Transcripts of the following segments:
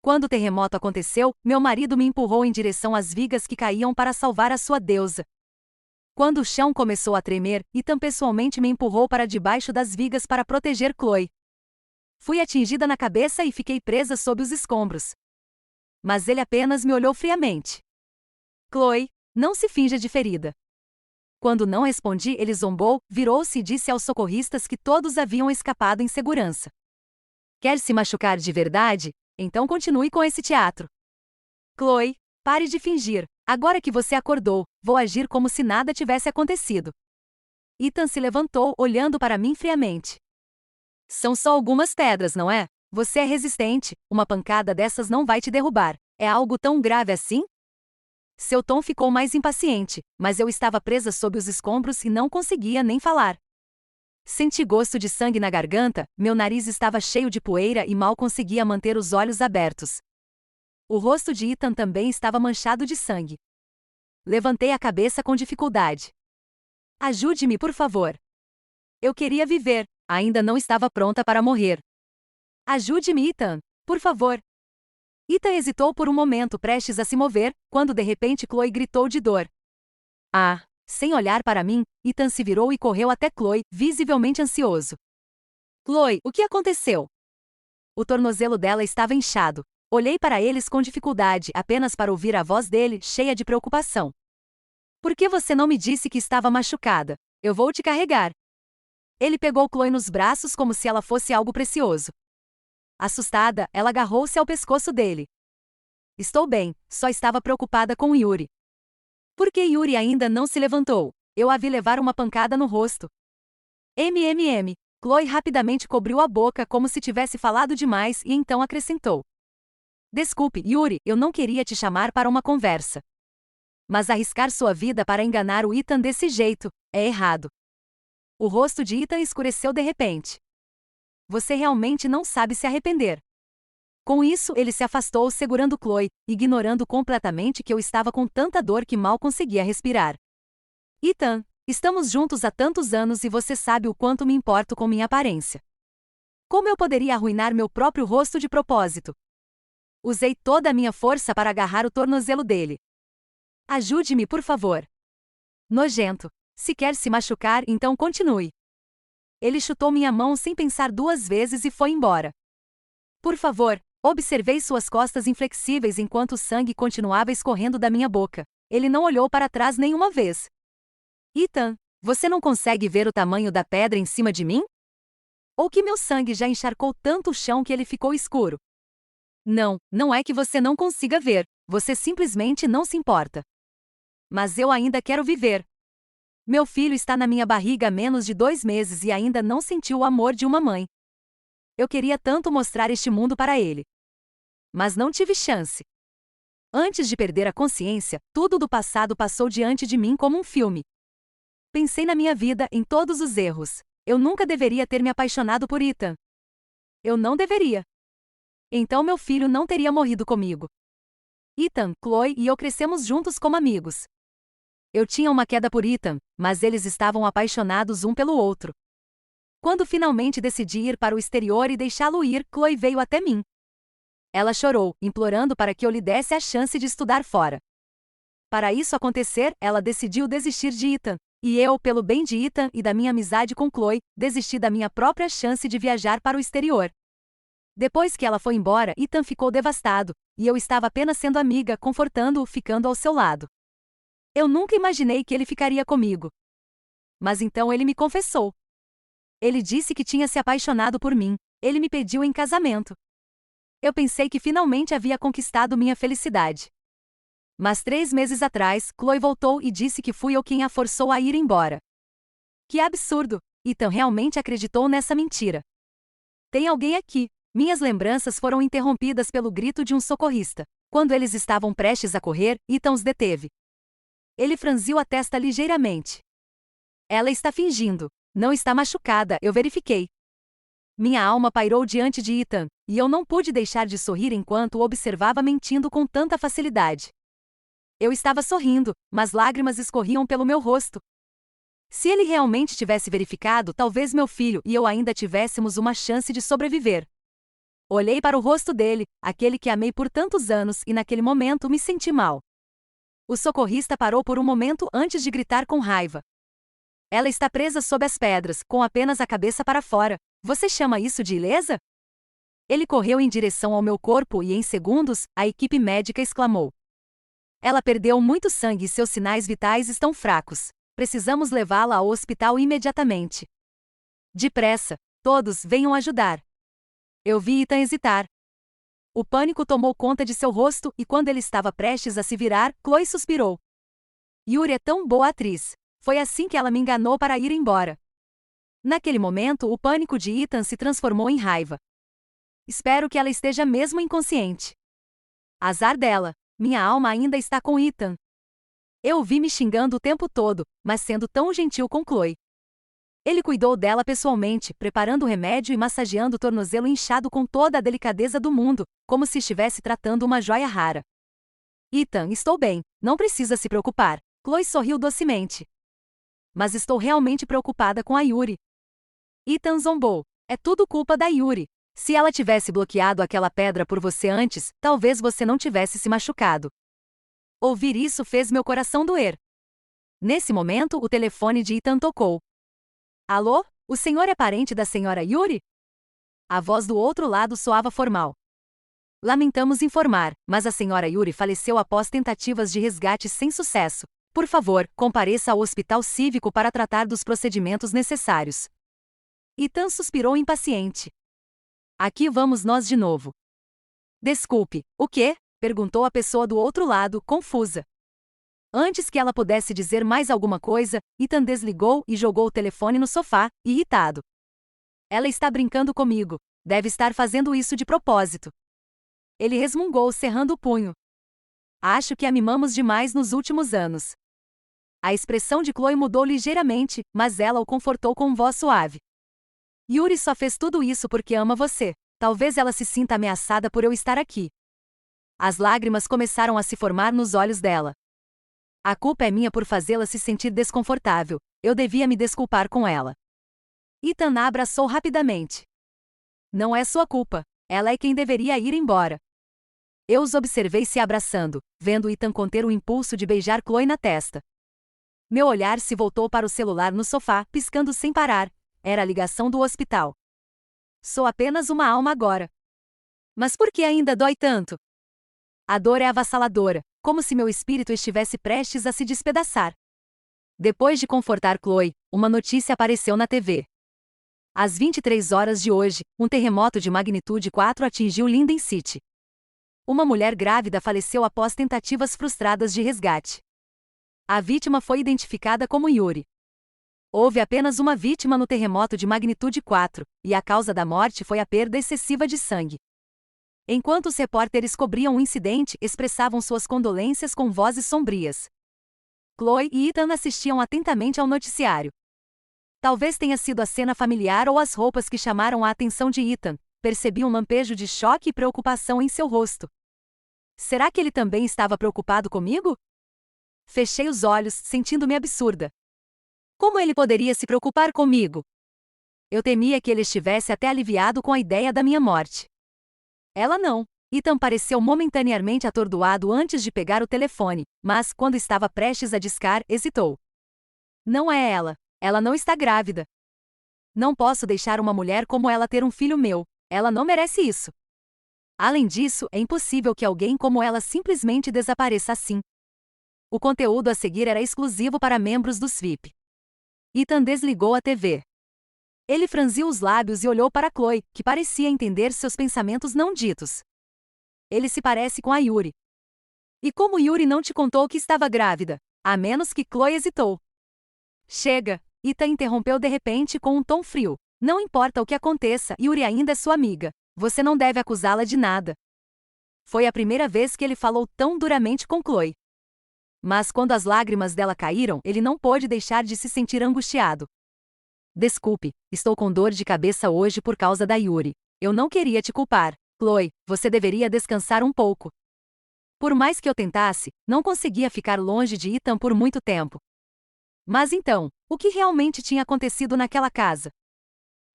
Quando o terremoto aconteceu, meu marido me empurrou em direção às vigas que caíam para salvar a sua deusa. Quando o chão começou a tremer, Ethan pessoalmente me empurrou para debaixo das vigas para proteger Chloe. Fui atingida na cabeça e fiquei presa sob os escombros. Mas ele apenas me olhou friamente. Chloe, não se finja de ferida. Quando não respondi, ele zombou, virou-se e disse aos socorristas que todos haviam escapado em segurança. Quer se machucar de verdade? Então continue com esse teatro. Chloe, pare de fingir. Agora que você acordou, vou agir como se nada tivesse acontecido. Ethan se levantou, olhando para mim friamente. São só algumas pedras, não é? Você é resistente, uma pancada dessas não vai te derrubar. É algo tão grave assim? Seu tom ficou mais impaciente, mas eu estava presa sob os escombros e não conseguia nem falar. Senti gosto de sangue na garganta, meu nariz estava cheio de poeira e mal conseguia manter os olhos abertos. O rosto de Ethan também estava manchado de sangue. Levantei a cabeça com dificuldade. Ajude-me, por favor. Eu queria viver, ainda não estava pronta para morrer. Ajude-me, Ethan, por favor. Ethan hesitou por um momento, prestes a se mover, quando de repente Chloe gritou de dor. Ah! Sem olhar para mim, Ethan se virou e correu até Chloe, visivelmente ansioso. Chloe, o que aconteceu? O tornozelo dela estava inchado. Olhei para eles com dificuldade, apenas para ouvir a voz dele, cheia de preocupação. Por que você não me disse que estava machucada? Eu vou te carregar. Ele pegou Chloe nos braços como se ela fosse algo precioso. Assustada, ela agarrou-se ao pescoço dele. Estou bem, só estava preocupada com Yuri. Por que Yuri ainda não se levantou? Eu a vi levar uma pancada no rosto. Chloe rapidamente cobriu a boca como se tivesse falado demais e então acrescentou. Desculpe, Yuri, eu não queria te chamar para uma conversa. Mas arriscar sua vida para enganar o Ethan desse jeito, é errado. O rosto de Ethan escureceu de repente. Você realmente não sabe se arrepender. Com isso, ele se afastou segurando Chloe, ignorando completamente que eu estava com tanta dor que mal conseguia respirar. Ethan, estamos juntos há tantos anos e você sabe o quanto me importo com minha aparência. Como eu poderia arruinar meu próprio rosto de propósito? Usei toda a minha força para agarrar o tornozelo dele. Ajude-me, por favor. Nojento. Se quer se machucar, então continue. Ele chutou minha mão sem pensar duas vezes e foi embora. Por favor. Observei suas costas inflexíveis enquanto o sangue continuava escorrendo da minha boca. Ele não olhou para trás nenhuma vez. Ethan, você não consegue ver o tamanho da pedra em cima de mim? Ou que meu sangue já encharcou tanto o chão que ele ficou escuro? Não, não é que você não consiga ver, você simplesmente não se importa. Mas eu ainda quero viver. Meu filho está na minha barriga há menos de 2 meses e ainda não sentiu o amor de uma mãe. Eu queria tanto mostrar este mundo para ele. Mas não tive chance. Antes de perder a consciência, tudo do passado passou diante de mim como um filme. Pensei na minha vida, em todos os erros. Eu nunca deveria ter me apaixonado por Ethan. Eu não deveria. Então meu filho não teria morrido comigo. Ethan, Chloe e eu crescemos juntos como amigos. Eu tinha uma queda por Ethan, mas eles estavam apaixonados um pelo outro. Quando finalmente decidi ir para o exterior e deixá-lo ir, Chloe veio até mim. Ela chorou, implorando para que eu lhe desse a chance de estudar fora. Para isso acontecer, ela decidiu desistir de Ethan, e eu, pelo bem de Ethan e da minha amizade com Chloe, desisti da minha própria chance de viajar para o exterior. Depois que ela foi embora, Ethan ficou devastado, e eu estava apenas sendo amiga, confortando-o, ficando ao seu lado. Eu nunca imaginei que ele ficaria comigo. Mas então ele me confessou. Ele disse que tinha se apaixonado por mim. Ele me pediu em casamento. Eu pensei que finalmente havia conquistado minha felicidade. Mas 3 meses atrás, Chloe voltou e disse que fui eu quem a forçou a ir embora. Que absurdo! Ethan realmente acreditou nessa mentira. Tem alguém aqui. Minhas lembranças foram interrompidas pelo grito de um socorrista. Quando eles estavam prestes a correr, Ethan os deteve. Ele franziu a testa ligeiramente. Ela está fingindo. Não está machucada, eu verifiquei. Minha alma pairou diante de Ethan, e eu não pude deixar de sorrir enquanto o observava mentindo com tanta facilidade. Eu estava sorrindo, mas lágrimas escorriam pelo meu rosto. Se ele realmente tivesse verificado, talvez meu filho e eu ainda tivéssemos uma chance de sobreviver. Olhei para o rosto dele, aquele que amei por tantos anos, e naquele momento me senti mal. O socorrista parou por um momento antes de gritar com raiva. Ela está presa sob as pedras, com apenas a cabeça para fora. Você chama isso de ilesa? Ele correu em direção ao meu corpo e, em segundos, a equipe médica exclamou: ela perdeu muito sangue e seus sinais vitais estão fracos. Precisamos levá-la ao hospital imediatamente. Depressa, todos venham ajudar. Eu vi Ethan hesitar. O pânico tomou conta de seu rosto e quando ele estava prestes a se virar, Chloe suspirou. Yuri é tão boa atriz. Foi assim que ela me enganou para ir embora. Naquele momento, o pânico de Ethan se transformou em raiva. Espero que ela esteja mesmo inconsciente. Azar dela. Minha alma ainda está com Ethan. Eu o vi me xingando o tempo todo, mas sendo tão gentil com Chloe. Ele cuidou dela pessoalmente, preparando o remédio e massageando o tornozelo inchado com toda a delicadeza do mundo, como se estivesse tratando uma joia rara. Ethan, estou bem, não precisa se preocupar. Chloe sorriu docemente. Mas estou realmente preocupada com a Yuri. Ethan zombou. É tudo culpa da Yuri. Se ela tivesse bloqueado aquela pedra por você antes, talvez você não tivesse se machucado. Ouvir isso fez meu coração doer. Nesse momento, o telefone de Ethan tocou. Alô? O senhor é parente da senhora Yuri? A voz do outro lado soava formal. Lamentamos informar, mas a senhora Yuri faleceu após tentativas de resgate sem sucesso. Por favor, compareça ao hospital cívico para tratar dos procedimentos necessários. Ethan suspirou impaciente. Aqui vamos nós de novo. Desculpe, o quê? Perguntou a pessoa do outro lado, confusa. Antes que ela pudesse dizer mais alguma coisa, Ethan desligou e jogou o telefone no sofá, irritado. Ela está brincando comigo. Deve estar fazendo isso de propósito. Ele resmungou, cerrando o punho. Acho que a mimamos demais nos últimos anos. A expressão de Chloe mudou ligeiramente, mas ela o confortou com voz suave. Yuri só fez tudo isso porque ama você. Talvez ela se sinta ameaçada por eu estar aqui. As lágrimas começaram a se formar nos olhos dela. A culpa é minha por fazê-la se sentir desconfortável. Eu devia me desculpar com ela. Ethan a abraçou rapidamente. Não é sua culpa. Ela é quem deveria ir embora. Eu os observei se abraçando, vendo Ethan conter o impulso de beijar Chloe na testa. Meu olhar se voltou para o celular no sofá, piscando sem parar. Era a ligação do hospital. Sou apenas uma alma agora. Mas por que ainda dói tanto? A dor é avassaladora, como se meu espírito estivesse prestes a se despedaçar. Depois de confortar Chloe, uma notícia apareceu na TV. Às 23 horas de hoje, um terremoto de magnitude 4 atingiu Linden City. Uma mulher grávida faleceu após tentativas frustradas de resgate. A vítima foi identificada como Yuri. Houve apenas uma vítima no terremoto de magnitude 4, e a causa da morte foi a perda excessiva de sangue. Enquanto os repórteres cobriam o incidente, expressavam suas condolências com vozes sombrias. Chloe e Ethan assistiam atentamente ao noticiário. Talvez tenha sido a cena familiar ou as roupas que chamaram a atenção de Ethan. Percebi um lampejo de choque e preocupação em seu rosto. Será que ele também estava preocupado comigo? Fechei os olhos, sentindo-me absurda. Como ele poderia se preocupar comigo? Eu temia que ele estivesse até aliviado com a ideia da minha morte. Ela não. Ethan pareceu momentaneamente atordoado antes de pegar o telefone, mas, quando estava prestes a discar, hesitou. Não é ela. Ela não está grávida. Não posso deixar uma mulher como ela ter um filho meu. Ela não merece isso. Além disso, é impossível que alguém como ela simplesmente desapareça assim. O conteúdo a seguir era exclusivo para membros dos VIP. Ethan desligou a TV. Ele franziu os lábios e olhou para Chloe, que parecia entender seus pensamentos não ditos. Ele se parece com a Yuri. E como Yuri não te contou que estava grávida? A menos que Chloe hesitou. Chega! Ethan interrompeu de repente com um tom frio. Não importa o que aconteça, Yuri ainda é sua amiga. Você não deve acusá-la de nada. Foi a primeira vez que ele falou tão duramente com Chloe. Mas quando as lágrimas dela caíram, ele não pôde deixar de se sentir angustiado. Desculpe, estou com dor de cabeça hoje por causa da Yuri. Eu não queria te culpar. Chloe, você deveria descansar um pouco. Por mais que eu tentasse, não conseguia ficar longe de Ethan por muito tempo. Mas então, o que realmente tinha acontecido naquela casa?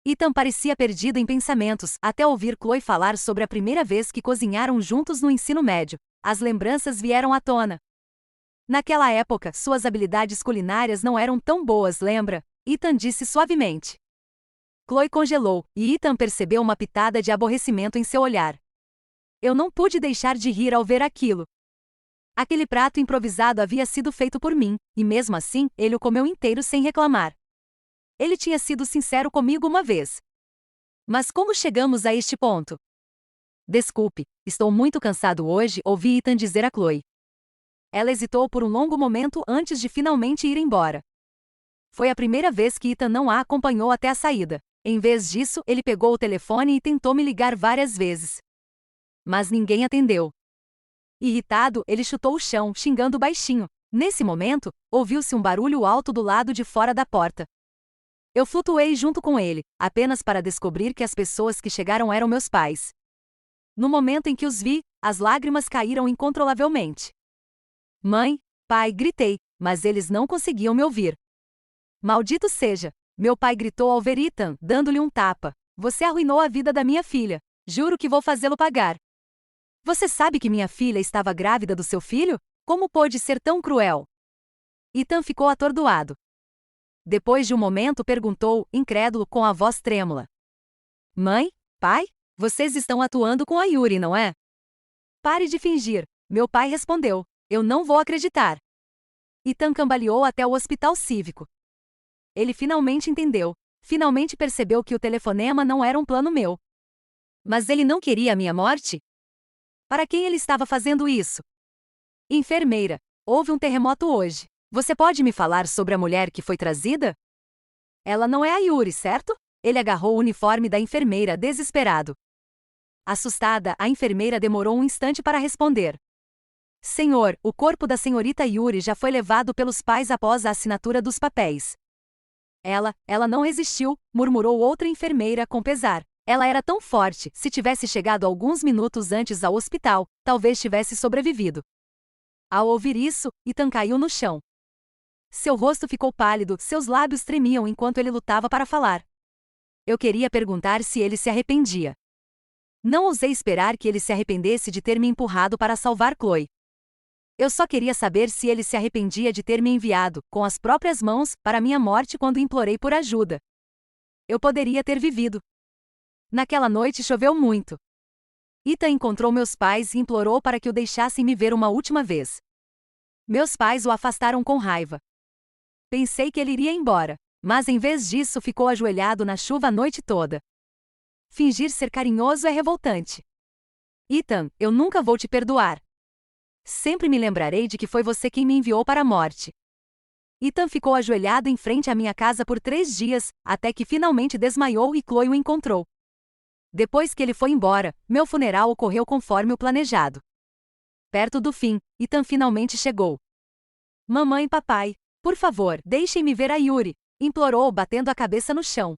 Ethan parecia perdido em pensamentos, até ouvir Chloe falar sobre a primeira vez que cozinharam juntos no ensino médio. As lembranças vieram à tona. Naquela época, suas habilidades culinárias não eram tão boas, lembra? Ethan disse suavemente. Chloe congelou, e Ethan percebeu uma pitada de aborrecimento em seu olhar. Eu não pude deixar de rir ao ver aquilo. Aquele prato improvisado havia sido feito por mim, e mesmo assim, ele o comeu inteiro sem reclamar. Ele tinha sido sincero comigo uma vez. Mas como chegamos a este ponto? Desculpe, estou muito cansado hoje, ouvi Ethan dizer a Chloe. Ela hesitou por um longo momento antes de finalmente ir embora. Foi a primeira vez que Ethan não a acompanhou até a saída. Em vez disso, ele pegou o telefone e tentou me ligar várias vezes. Mas ninguém atendeu. Irritado, ele chutou o chão, xingando baixinho. Nesse momento, ouviu-se um barulho alto do lado de fora da porta. Eu flutuei junto com ele, apenas para descobrir que as pessoas que chegaram eram meus pais. No momento em que os vi, as lágrimas caíram incontrolavelmente. Mãe, pai, gritei, mas eles não conseguiam me ouvir. Maldito seja! Meu pai gritou ao ver Ethan, dando-lhe um tapa. Você arruinou a vida da minha filha. Juro que vou fazê-lo pagar. Você sabe que minha filha estava grávida do seu filho? Como pôde ser tão cruel? Ethan ficou atordoado. Depois de um momento perguntou, incrédulo, com a voz trêmula. Mãe? Pai? Vocês estão atuando com a Yuri, não é? Pare de fingir. Meu pai respondeu. Eu não vou acreditar. Ethan cambaleou até o hospital cívico. Ele finalmente entendeu. Finalmente percebeu que o telefonema não era um plano meu. Mas ele não queria a minha morte? Para quem ele estava fazendo isso? Enfermeira. Houve um terremoto hoje. Você pode me falar sobre a mulher que foi trazida? Ela não é a Yuri, certo? Ele agarrou o uniforme da enfermeira, desesperado. Assustada, a enfermeira demorou um instante para responder. Senhor, o corpo da senhorita Yuri já foi levado pelos pais após a assinatura dos papéis. Ela não resistiu, murmurou outra enfermeira com pesar. Ela era tão forte, se tivesse chegado alguns minutos antes ao hospital, talvez tivesse sobrevivido. Ao ouvir isso, Ethan caiu no chão. Seu rosto ficou pálido, seus lábios tremiam enquanto ele lutava para falar. Eu queria perguntar se ele se arrependia. Não ousei esperar que ele se arrependesse de ter me empurrado para salvar Chloe. Eu só queria saber se ele se arrependia de ter me enviado, com as próprias mãos, para minha morte quando implorei por ajuda. Eu poderia ter vivido. Naquela noite choveu muito. Ethan encontrou meus pais e implorou para que o deixassem me ver uma última vez. Meus pais o afastaram com raiva. Pensei que ele iria embora, mas em vez disso ficou ajoelhado na chuva a noite toda. Fingir ser carinhoso é revoltante. Ethan, eu nunca vou te perdoar. Sempre me lembrarei de que foi você quem me enviou para a morte. Ethan ficou ajoelhado em frente à minha casa por 3 dias, até que finalmente desmaiou e Chloe o encontrou. Depois que ele foi embora, meu funeral ocorreu conforme o planejado. Perto do fim, Ethan finalmente chegou. Mamãe e papai, por favor, deixem-me ver a Yuri, implorou, batendo a cabeça no chão.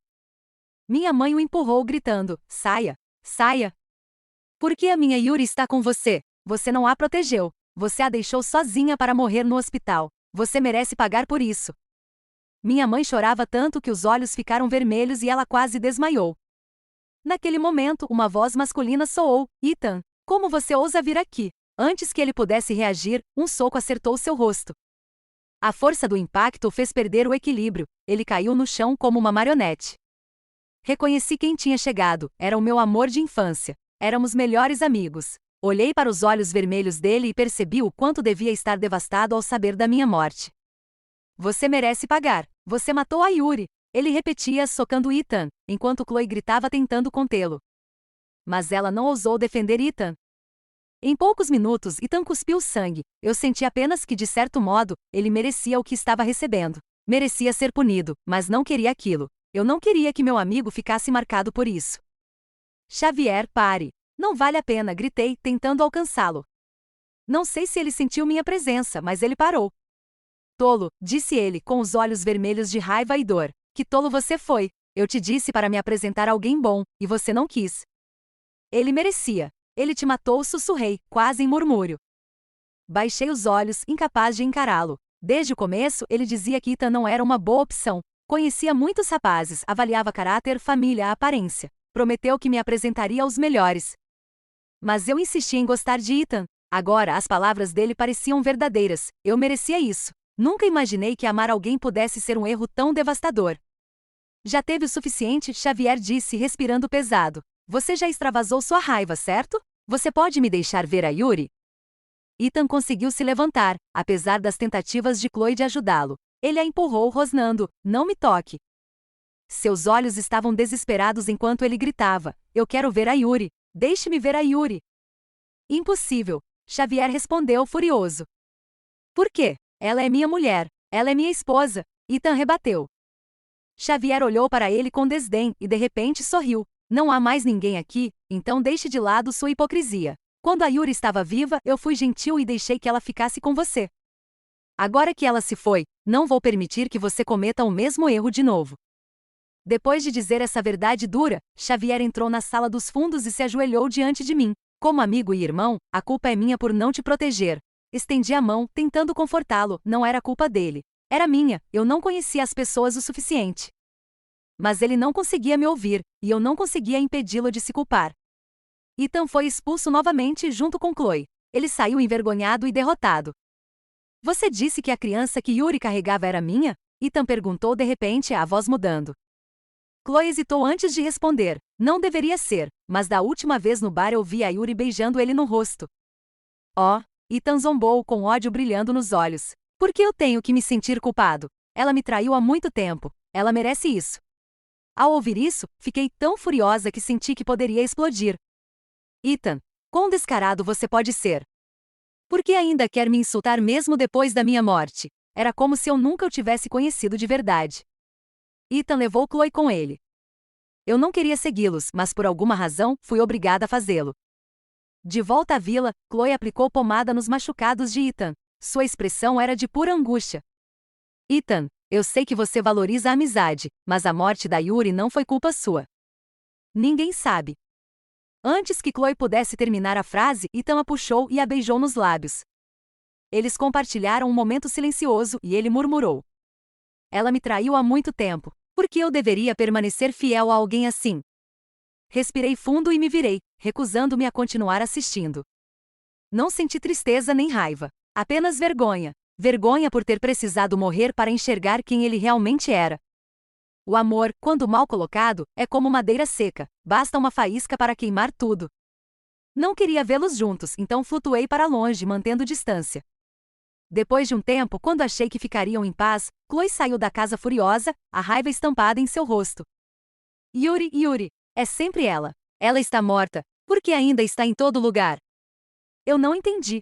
Minha mãe o empurrou, gritando, saia, saia. Por que a minha Yuri está com você? Você não a protegeu. Você a deixou sozinha para morrer no hospital. Você merece pagar por isso. Minha mãe chorava tanto que os olhos ficaram vermelhos e ela quase desmaiou. Naquele momento, uma voz masculina soou. Ethan, como você ousa vir aqui? Antes que ele pudesse reagir, um soco acertou seu rosto. A força do impacto o fez perder o equilíbrio. Ele caiu no chão como uma marionete. Reconheci quem tinha chegado. Era o meu amor de infância. Éramos melhores amigos. Olhei para os olhos vermelhos dele e percebi o quanto devia estar devastado ao saber da minha morte. Você merece pagar. Você matou a Yuri. Ele repetia, socando Ethan, enquanto Chloe gritava tentando contê-lo. Mas ela não ousou defender Ethan. Em poucos minutos, Ethan cuspiu sangue. Eu senti apenas que, de certo modo, ele merecia o que estava recebendo. Merecia ser punido, mas não queria aquilo. Eu não queria que meu amigo ficasse marcado por isso. Xavier, pare. Não vale a pena, gritei, tentando alcançá-lo. Não sei se ele sentiu minha presença, mas ele parou. Tolo, disse ele, com os olhos vermelhos de raiva e dor. Que tolo você foi. Eu te disse para me apresentar alguém bom, e você não quis. Ele merecia. Ele te matou, sussurrei, quase em murmúrio. Baixei os olhos, incapaz de encará-lo. Desde o começo, ele dizia que Ethan não era uma boa opção. Conhecia muitos rapazes, avaliava caráter, família, aparência. Prometeu que me apresentaria aos melhores. Mas eu insisti em gostar de Ethan. Agora, as palavras dele pareciam verdadeiras. Eu merecia isso. Nunca imaginei que amar alguém pudesse ser um erro tão devastador. Já teve o suficiente, Xavier disse, respirando pesado. Você já extravasou sua raiva, certo? Você pode me deixar ver a Yuri? Ethan conseguiu se levantar, apesar das tentativas de Chloe de ajudá-lo. Ele a empurrou, rosnando: não me toque. Seus olhos estavam desesperados enquanto ele gritava: eu quero ver a Yuri. Deixe-me ver a Yuri. Impossível, Xavier respondeu furioso. Por quê? Ela é minha mulher. Ela é minha esposa. Ethan rebateu. Xavier olhou para ele com desdém e de repente sorriu. Não há mais ninguém aqui, então deixe de lado sua hipocrisia. Quando a Yuri estava viva, eu fui gentil e deixei que ela ficasse com você. Agora que ela se foi, não vou permitir que você cometa o mesmo erro de novo. Depois de dizer essa verdade dura, Xavier entrou na sala dos fundos e se ajoelhou diante de mim. Como amigo e irmão, a culpa é minha por não te proteger. Estendi a mão, tentando confortá-lo, não era culpa dele. Era minha, eu não conhecia as pessoas o suficiente. Mas ele não conseguia me ouvir, e eu não conseguia impedi-lo de se culpar. Ethan foi expulso novamente junto com Chloe. Ele saiu envergonhado e derrotado. Você disse que a criança que Yuri carregava era minha? Ethan perguntou de repente, a voz mudando. Chloe hesitou antes de responder. Não deveria ser, mas da última vez no bar eu vi a Yuri beijando ele no rosto. Oh, Ethan zombou com ódio brilhando nos olhos. Por que eu tenho que me sentir culpado? Ela me traiu há muito tempo. Ela merece isso. Ao ouvir isso, fiquei tão furiosa que senti que poderia explodir. Ethan, quão descarado você pode ser? Por que ainda quer me insultar mesmo depois da minha morte? Era como se eu nunca o tivesse conhecido de verdade. Ethan levou Chloe com ele. Eu não queria segui-los, mas por alguma razão, fui obrigada a fazê-lo. De volta à vila, Chloe aplicou pomada nos machucados de Ethan. Sua expressão era de pura angústia. Ethan, eu sei que você valoriza a amizade, mas a morte da Yuri não foi culpa sua. Ninguém sabe. Antes que Chloe pudesse terminar a frase, Ethan a puxou e a beijou nos lábios. Eles compartilharam um momento silencioso e ele murmurou. Ela me traiu há muito tempo. Por que eu deveria permanecer fiel a alguém assim? Respirei fundo e me virei, recusando-me a continuar assistindo. Não senti tristeza nem raiva. Apenas vergonha. Vergonha por ter precisado morrer para enxergar quem ele realmente era. O amor, quando mal colocado, é como madeira seca. Basta uma faísca para queimar tudo. Não queria vê-los juntos, então flutuei para longe, mantendo distância. Depois de um tempo, quando achei que ficariam em paz, Chloe saiu da casa furiosa, a raiva estampada em seu rosto. Yuri, Yuri, é sempre ela. Ela está morta. Por que ainda está em todo lugar? Eu não entendi.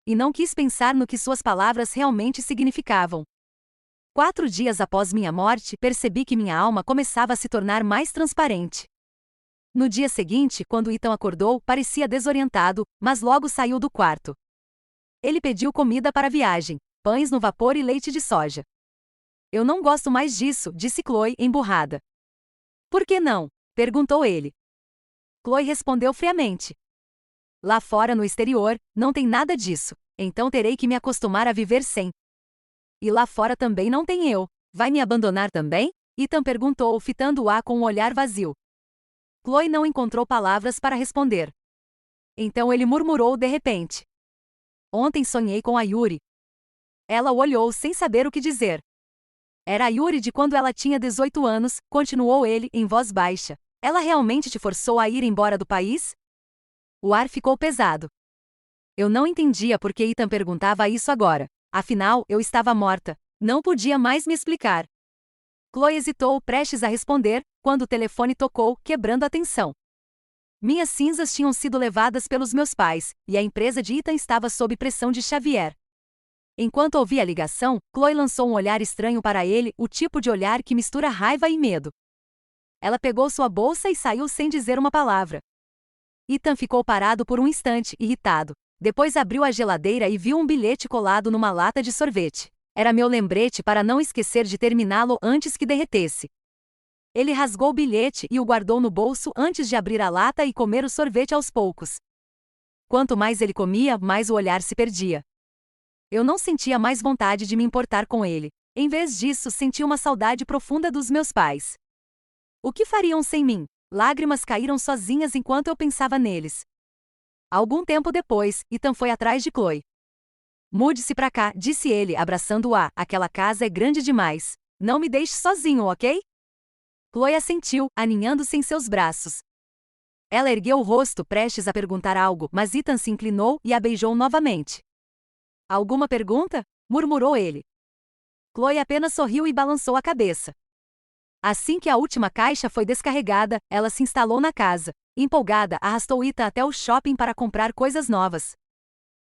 E não quis pensar no que suas palavras realmente significavam. 4 dias após minha morte, percebi que minha alma começava a se tornar mais transparente. No dia seguinte, quando Ethan acordou, parecia desorientado, mas logo saiu do quarto. Ele pediu comida para a viagem, pães no vapor e leite de soja. Eu não gosto mais disso, disse Chloe, emburrada. Por que não? Perguntou ele. Chloe respondeu friamente. Lá fora no exterior, não tem nada disso, então terei que me acostumar a viver sem. E lá fora também não tem eu. Vai me abandonar também? Ethan perguntou, fitando-a com um olhar vazio. Chloe não encontrou palavras para responder. Então ele murmurou de repente. Ontem sonhei com a Yuri. Ela o olhou sem saber o que dizer. Era a Yuri de quando ela tinha 18 anos, continuou ele, em voz baixa. Ela realmente te forçou a ir embora do país? O ar ficou pesado. Eu não entendia por que Ethan perguntava isso agora. Afinal, eu estava morta. Não podia mais me explicar. Chloe hesitou, prestes a responder, quando o telefone tocou, quebrando a tensão. Minhas cinzas tinham sido levadas pelos meus pais, e a empresa de Ethan estava sob pressão de Xavier. Enquanto ouvia a ligação, Chloe lançou um olhar estranho para ele, o tipo de olhar que mistura raiva e medo. Ela pegou sua bolsa e saiu sem dizer uma palavra. Ethan ficou parado por um instante, irritado. Depois abriu a geladeira e viu um bilhete colado numa lata de sorvete. Era meu lembrete para não esquecer de terminá-lo antes que derretesse. Ele rasgou o bilhete e o guardou no bolso antes de abrir a lata e comer o sorvete aos poucos. Quanto mais ele comia, mais o olhar se perdia. Eu não sentia mais vontade de me importar com ele. Em vez disso, senti uma saudade profunda dos meus pais. O que fariam sem mim? Lágrimas caíram sozinhas enquanto eu pensava neles. Algum tempo depois, Ethan foi atrás de Chloe. Mude-se pra cá, disse ele, abraçando-a. Aquela casa é grande demais. Não me deixe sozinho, ok? Chloe assentiu, aninhando-se em seus braços. Ela ergueu o rosto, prestes a perguntar algo, mas Ethan se inclinou e a beijou novamente. Alguma pergunta? Murmurou ele. Chloe apenas sorriu e balançou a cabeça. Assim que a última caixa foi descarregada, ela se instalou na casa. Empolgada, arrastou Ethan até o shopping para comprar coisas novas.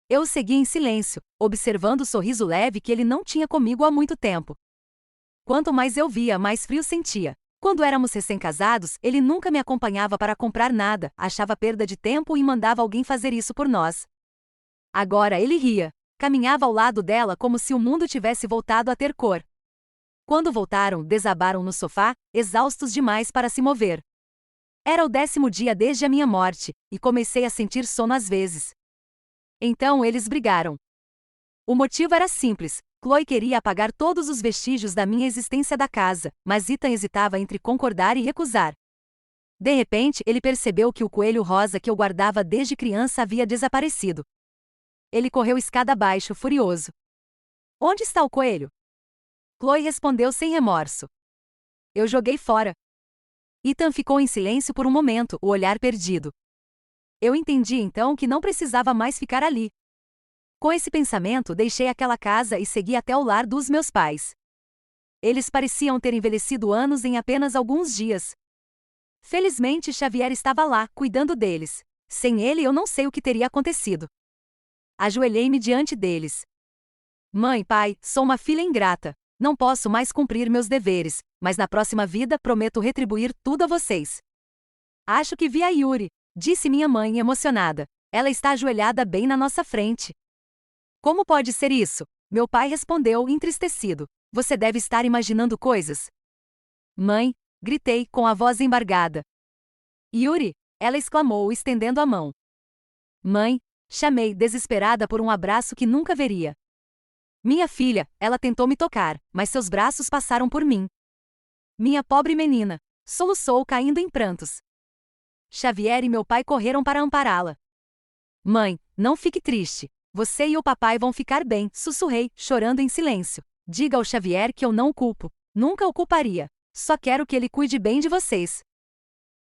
Eu o segui em silêncio, observando o sorriso leve que ele não tinha comigo há muito tempo. Quanto mais eu via, mais frio sentia. Quando éramos recém-casados, ele nunca me acompanhava para comprar nada, achava perda de tempo e mandava alguém fazer isso por nós. Agora ele ria. Caminhava ao lado dela como se o mundo tivesse voltado a ter cor. Quando voltaram, desabaram no sofá, exaustos demais para se mover. Era o 10º dia desde a minha morte, e comecei a sentir sono às vezes. Então eles brigaram. O motivo era simples. Chloe queria apagar todos os vestígios da minha existência da casa, mas Ethan hesitava entre concordar e recusar. De repente, ele percebeu que o coelho rosa que eu guardava desde criança havia desaparecido. Ele correu escada abaixo, furioso. Onde está o coelho? Chloe respondeu sem remorso. Eu joguei fora. Ethan ficou em silêncio por um momento, o olhar perdido. Eu entendi então que não precisava mais ficar ali. Com esse pensamento, deixei aquela casa e segui até o lar dos meus pais. Eles pareciam ter envelhecido anos em apenas alguns dias. Felizmente, Xavier estava lá, cuidando deles. Sem ele, eu não sei o que teria acontecido. Ajoelhei-me diante deles. Mãe, pai, sou uma filha ingrata. Não posso mais cumprir meus deveres, mas na próxima vida prometo retribuir tudo a vocês. Acho que vi a Yuri, disse minha mãe emocionada. Ela está ajoelhada bem na nossa frente. Como pode ser isso? Meu pai respondeu, entristecido. Você deve estar imaginando coisas. Mãe, gritei, com a voz embargada. Yuri, ela exclamou, estendendo a mão. Mãe, chamei, desesperada por um abraço que nunca veria. Minha filha, ela tentou me tocar, mas seus braços passaram por mim. Minha pobre menina, soluçou, caindo em prantos. Xavier e meu pai correram para ampará-la. Mãe, não fique triste. Você e o papai vão ficar bem, sussurrei, chorando em silêncio. Diga ao Xavier que eu não o culpo. Nunca o culparia. Só quero que ele cuide bem de vocês.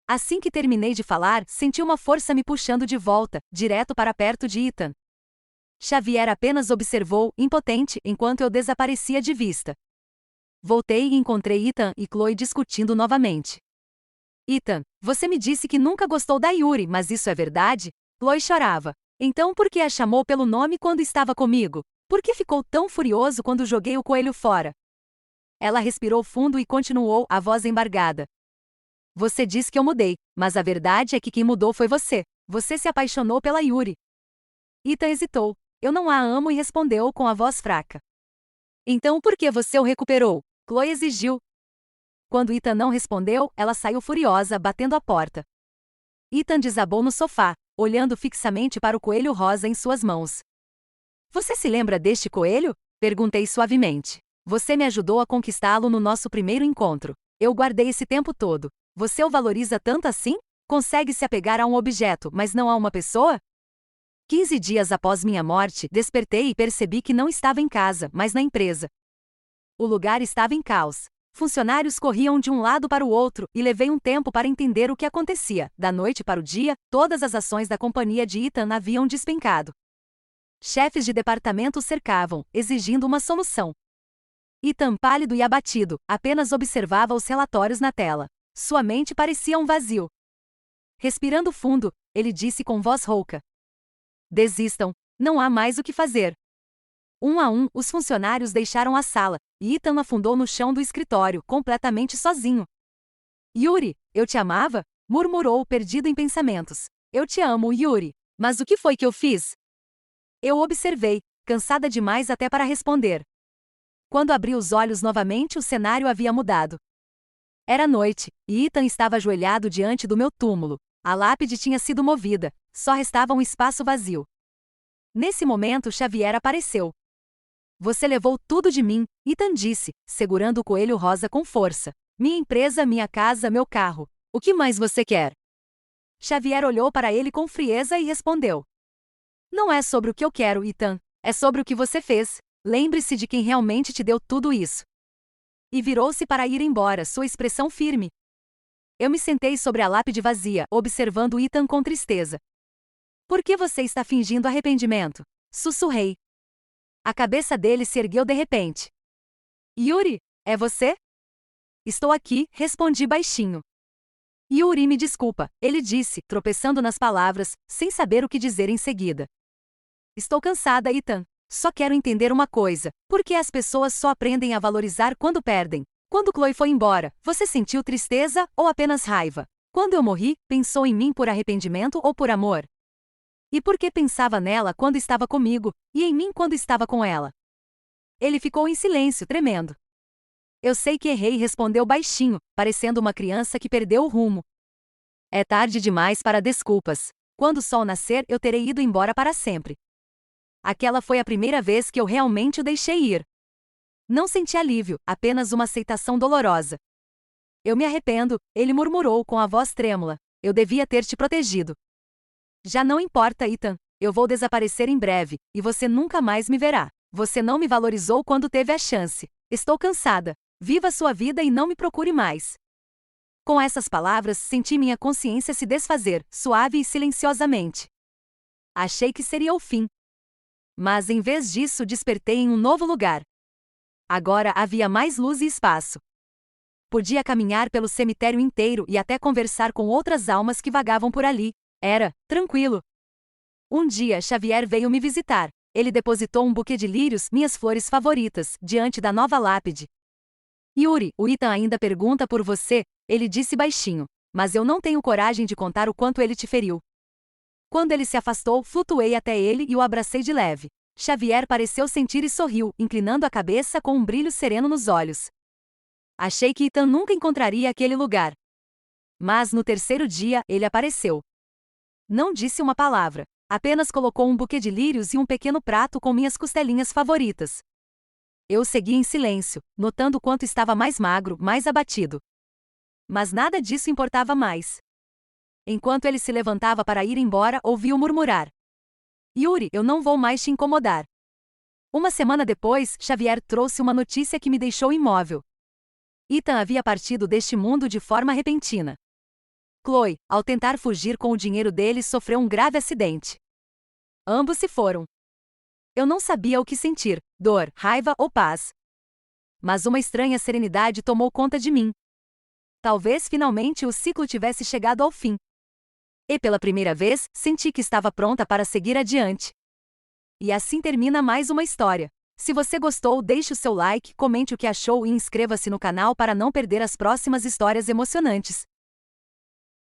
Assim que terminei de falar, senti uma força me puxando de volta, direto para perto de Ethan. Xavier apenas observou, impotente, enquanto eu desaparecia de vista. Voltei e encontrei Ethan e Chloe discutindo novamente. Ethan, você me disse que nunca gostou da Yuri, mas isso é verdade? Chloe chorava. Então por que a chamou pelo nome quando estava comigo? Por que ficou tão furioso quando joguei o coelho fora? Ela respirou fundo e continuou, a voz embargada. Você disse que eu mudei, mas a verdade é que quem mudou foi você. Você se apaixonou pela Yuri. Ethan hesitou. Eu não a amo e respondeu com a voz fraca. Então por que você o recuperou? Chloe exigiu. Quando Ethan não respondeu, ela saiu furiosa, batendo a porta. Ethan desabou no sofá, olhando fixamente para o coelho rosa em suas mãos. Você se lembra deste coelho? Perguntei suavemente. Você me ajudou a conquistá-lo no nosso primeiro encontro. Eu guardei esse tempo todo. Você o valoriza tanto assim? Consegue se apegar a um objeto, mas não a uma pessoa? 15 dias após minha morte, despertei e percebi que não estava em casa, mas na empresa. O lugar estava em caos. Funcionários corriam de um lado para o outro, e levei um tempo para entender o que acontecia. Da noite para o dia, todas as ações da companhia de Ethan haviam despencado. Chefes de departamento cercavam, exigindo uma solução. Ethan, pálido e abatido, apenas observava os relatórios na tela. Sua mente parecia um vazio. Respirando fundo, ele disse com voz rouca. Desistam, não há mais o que fazer. Um a um, os funcionários deixaram a sala, e Ethan afundou no chão do escritório, completamente sozinho. Yuri, eu te amava? Murmurou, perdido em pensamentos. Eu te amo, Yuri. Mas o que foi que eu fiz? Eu observei, cansada demais até para responder. Quando abri os olhos novamente, o cenário havia mudado. Era noite, e Ethan estava ajoelhado diante do meu túmulo. A lápide tinha sido movida, só restava um espaço vazio. Nesse momento, Xavier apareceu. Você levou tudo de mim, Ethan disse, segurando o coelho rosa com força. Minha empresa, minha casa, meu carro. O que mais você quer? Xavier olhou para ele com frieza e respondeu. Não é sobre o que eu quero, Ethan. É sobre o que você fez. Lembre-se de quem realmente te deu tudo isso. E virou-se para ir embora, sua expressão firme. Eu me sentei sobre a lápide vazia, observando Ethan com tristeza. Por que você está fingindo arrependimento? Sussurrei. A cabeça dele se ergueu de repente. Yuri, é você? Estou aqui, respondi baixinho. Yuri, me desculpa, ele disse, tropeçando nas palavras, sem saber o que dizer em seguida. Estou cansada, Ethan. Só quero entender uma coisa. Por que as pessoas só aprendem a valorizar quando perdem? Quando Chloe foi embora, você sentiu tristeza ou apenas raiva? Quando eu morri, pensou em mim por arrependimento ou por amor? E por que pensava nela quando estava comigo, e em mim quando estava com ela? Ele ficou em silêncio, tremendo. Eu sei que errei, respondeu baixinho, parecendo uma criança que perdeu o rumo. É tarde demais para desculpas. Quando o sol nascer, eu terei ido embora para sempre. Aquela foi a primeira vez que eu realmente o deixei ir. Não senti alívio, apenas uma aceitação dolorosa. Eu me arrependo, ele murmurou com a voz trêmula. Eu devia ter te protegido. Já não importa, Ethan. Eu vou desaparecer em breve, e você nunca mais me verá. Você não me valorizou quando teve a chance. Estou cansada. Viva sua vida e não me procure mais. Com essas palavras, senti minha consciência se desfazer, suave e silenciosamente. Achei que seria o fim. Mas em vez disso, despertei em um novo lugar. Agora havia mais luz e espaço. Podia caminhar pelo cemitério inteiro e até conversar com outras almas que vagavam por ali. Era tranquilo. Um dia, Xavier veio me visitar. Ele depositou um buquê de lírios, minhas flores favoritas, diante da nova lápide. Yuri, o Ethan ainda pergunta por você, ele disse baixinho. Mas eu não tenho coragem de contar o quanto ele te feriu. Quando ele se afastou, flutuei até ele e o abracei de leve. Xavier pareceu sentir e sorriu, inclinando a cabeça com um brilho sereno nos olhos. Achei que Ethan nunca encontraria aquele lugar. Mas no terceiro dia, ele apareceu. Não disse uma palavra. Apenas colocou um buquê de lírios e um pequeno prato com minhas costelinhas favoritas. Eu segui em silêncio, notando quanto estava mais magro, mais abatido. Mas nada disso importava mais. Enquanto ele se levantava para ir embora, ouvi-o murmurar. Yuri, eu não vou mais te incomodar. Uma semana depois, Xavier trouxe uma notícia que me deixou imóvel. Ethan havia partido deste mundo de forma repentina. Chloe, ao tentar fugir com o dinheiro dele, sofreu um grave acidente. Ambos se foram. Eu não sabia o que sentir, dor, raiva ou paz. Mas uma estranha serenidade tomou conta de mim. Talvez finalmente o ciclo tivesse chegado ao fim. E pela primeira vez, senti que estava pronta para seguir adiante. E assim termina mais uma história. Se você gostou, deixe o seu like, comente o que achou e inscreva-se no canal para não perder as próximas histórias emocionantes.